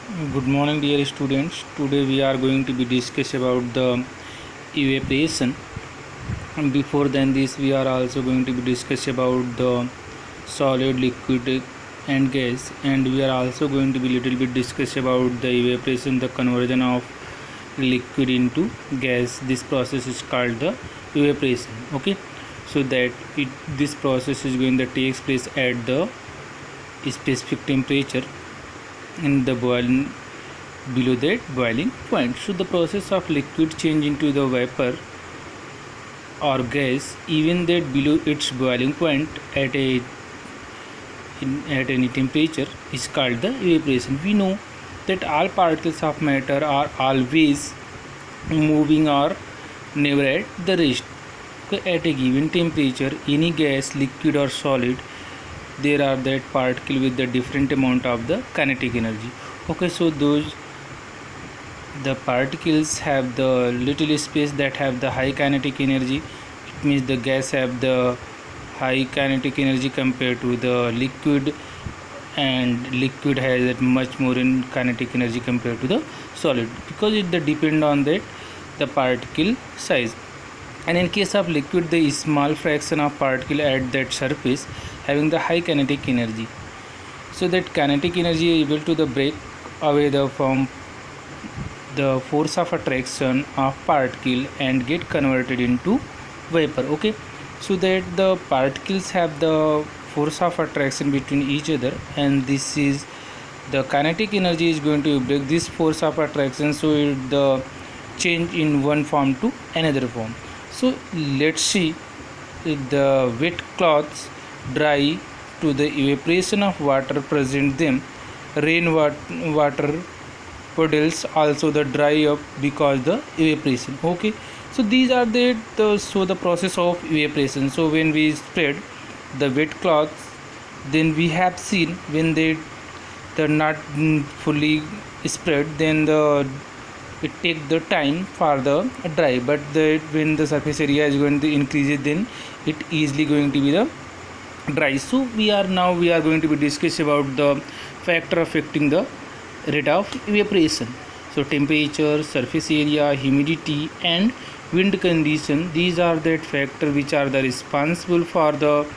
Good morning, dear students. Today we are going to be discuss about the evaporation. And before than this, we are also going to be discuss about the solid, liquid, and gas. And we are also going to be little bit discuss about the evaporation, the conversion of liquid into gas. This process is called the evaporation. Okay, so that this process is going to takes place at the specific temperature in the boiling below that boiling point. So the process of liquid change into the vapor or gas even that below its boiling point at any temperature is called the evaporation. We know that all particles of matter are always moving or never at the rest. Okay, at a given temperature, any gas, liquid or solid, there are that particle with the different amount of the kinetic energy. Okay, so the particles have the little space that have the high kinetic energy. It means the gas have the high kinetic energy compared to the liquid, and liquid has much more in kinetic energy compared to the solid, because it depend on that the particle size. And in case of liquid, the small fraction of particle at that surface having the high kinetic energy, so that kinetic energy is able to the break away from the force of attraction of particle and get converted into vapor. Okay, so that the particles have the force of attraction between each other, and this is the kinetic energy is going to break this force of attraction, so the change in one form to another form. So let's see if the wet cloths dry to the evaporation of water present them. Rainwater puddles also the dry up because the evaporation. Okay, so these are the process of evaporation. So when we spread the wet cloths, then we have seen when they're not fully spread, then it take the time for the dry, but when the surface area is going to increase, then it easily going to be the dry. So we are going to be discuss about the factor affecting the rate of evaporation. So temperature, surface area, humidity and wind condition, these are that factor which are the responsible for the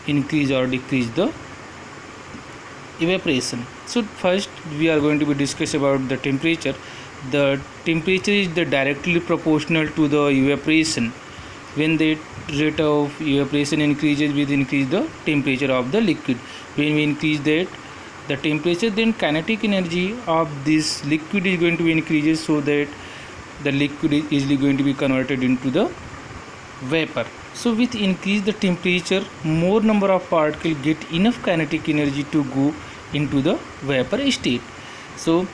increase or decrease the evaporation. So first we are going to be discuss about the temperature. The temperature is directly proportional to the evaporation. When the rate of evaporation increases, we increase the temperature of the liquid. When we increase that the temperature, then kinetic energy of this liquid is going to be increases, so that the liquid is easily going to be converted into the vapor. So with increase the temperature, more number of particles get enough kinetic energy to go into the vapor state. So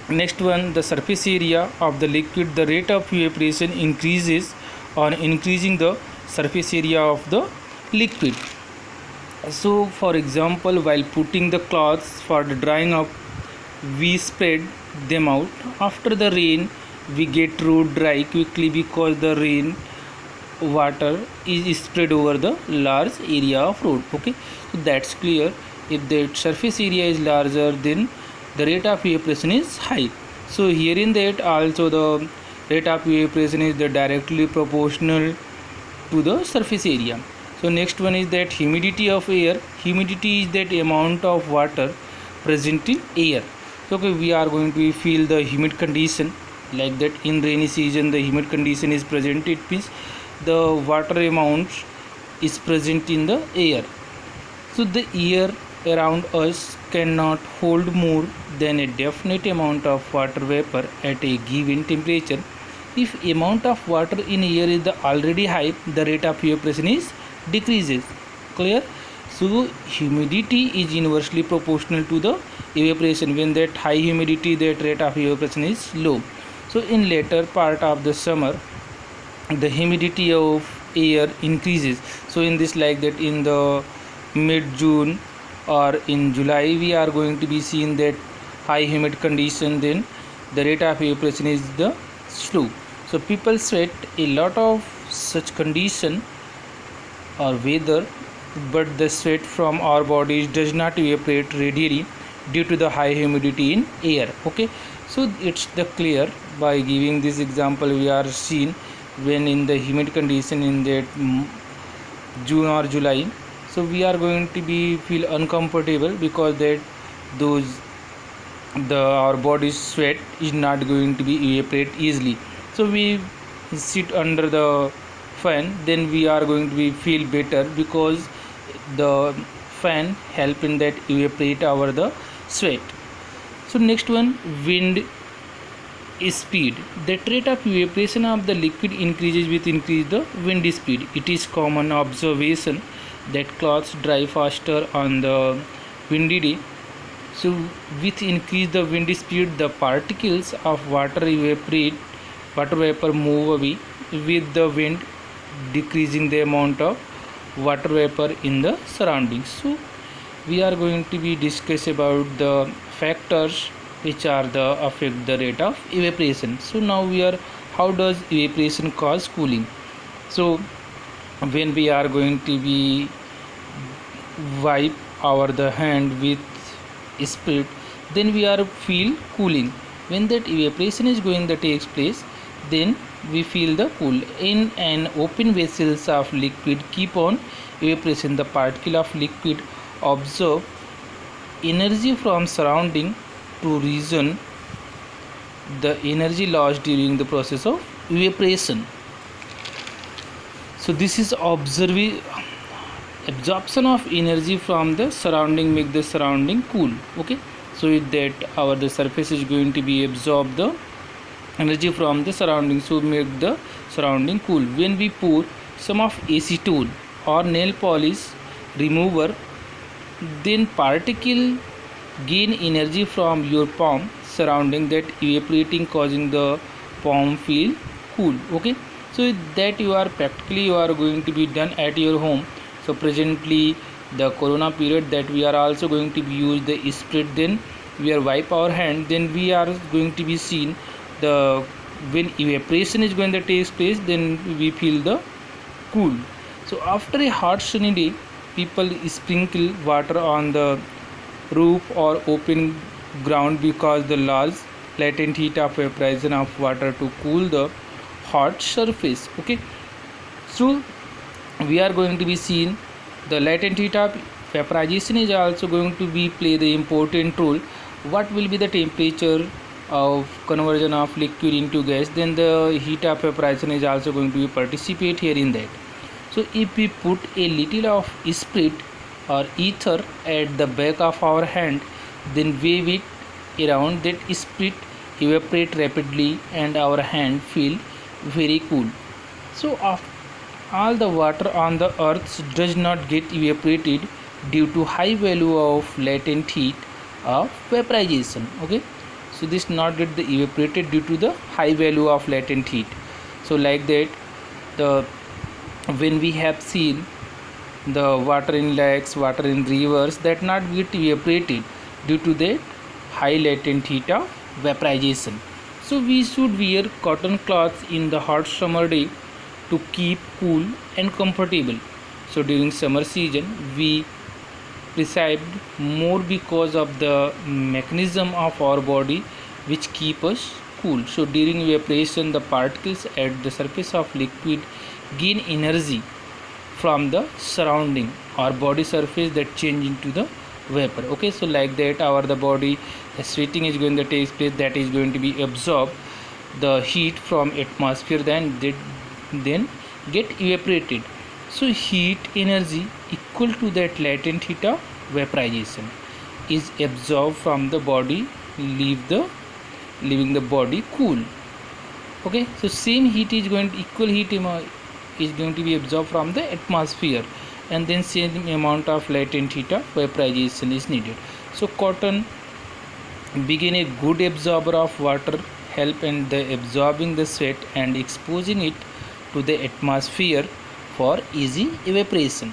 next one, the surface area of the liquid, the rate of evaporation increases on increasing the surface area of the liquid. So for example, while putting the cloths for the drying up, we spread them out. After the rain, we get to dry quickly because the rain water is spread over the large area of road. Okay, so that's clear. If the surface area is larger, then the rate of evaporation is high. So here in that also the rate of evaporation is directly proportional to the surface area. So next one is that humidity of air. Humidity is that amount of water present in air. So okay, we are going to feel the humid condition, like that in rainy season the humid condition is present. It means the water amount is present in the air. So the air around us cannot hold more than a definite amount of water vapor at a given temperature. If amount of water in air is already high, the rate of evaporation is decreases. Clear? So humidity is inversely proportional to the evaporation. When that high humidity, that rate of evaporation is low. So in later part of the summer, the humidity of air increases. So in this, like that in the mid June or in July, we are going to be seeing that high humid condition, then the rate of evaporation is the slow. So people sweat a lot of such condition or weather, but the sweat from our bodies does not evaporate readily due to the high humidity in air. Okay, so it's the clear. By giving this example, we are seen when in the humid condition in that June or July, so we are going to be feel uncomfortable because that those the our body's sweat is not going to be evaporate easily. So we sit under the fan, then we are going to be feel better because the fan help in that evaporate our the sweat. So next one, wind speed. The rate of evaporation of the liquid increases with increase the wind speed. It is common observation that cloths dry faster on the windy day. So with increase the wind speed, the particles of water evaporate, water vapor move away with the wind, decreasing the amount of water vapor in the surroundings. So we are going to be discuss about the factors which are the affect the rate of evaporation. So now we are, how does evaporation cause cooling? So when we are going to be wipe our the hand with spirit, then we are feel cooling. When that evaporation is going to takes place, then we feel the cool. In an open vessels of liquid keep on evaporation, the particle of liquid absorb energy from surrounding to reason the energy lost during the process of evaporation. So this is absorption of energy from the surrounding make the surrounding cool. Okay, so with that our the surface is going to be absorb the energy from the surrounding, so make the surrounding cool. When we pour some of acetone or nail polish remover, then particle gain energy from your palm surrounding that evaporating, causing the palm feel cool. Okay, so that you are practically you are going to be done at your home. So presently the corona period, that we are also going to be use the spirit, then we are wipe our hand, then we are going to be seen the when evaporation is going to take place, then we feel the cool. So after a hot sunny day, people sprinkle water on the roof or open ground because the large latent heat of evaporation of water to cool the hot surface. Okay, so we are going to be seen the latent heat of vaporization is also going to be play the important role. What will be the temperature of conversion of liquid into gas, then the heat of evaporation is also going to be participate here in that. So if we put a little of spirit or ether at the back of our hand, then wave it around, that spirit evaporate rapidly and our hand feel very cool. So all the water on the earth does not get evaporated due to high value of latent heat of vaporization. Okay, so this not get the evaporated due to the high value of latent heat. So like that, the when we have seen the water in lakes, water in rivers, that not get evaporated due to the high latent heat of vaporization. So we should wear cotton cloths in the hot summer day to keep cool and comfortable. So during summer season we prescribed more because of the mechanism of our body which keep us cool. So during evaporation, the particles at the surface of liquid gain energy from the surrounding or body surface that change into the vapor. Okay, so like that our the body sweating is going to take place, that is going to be absorb the heat from atmosphere, then get evaporated. So heat energy equal to that latent heat of vaporization is absorbed from the body, leaving the body cool. Okay, so same heat is going to equal heat is going to be absorbed from the atmosphere, and then same amount of latent heat of vaporization is needed. So cotton being a good absorber of water help in the absorbing the sweat and exposing it to the atmosphere for easy evaporation.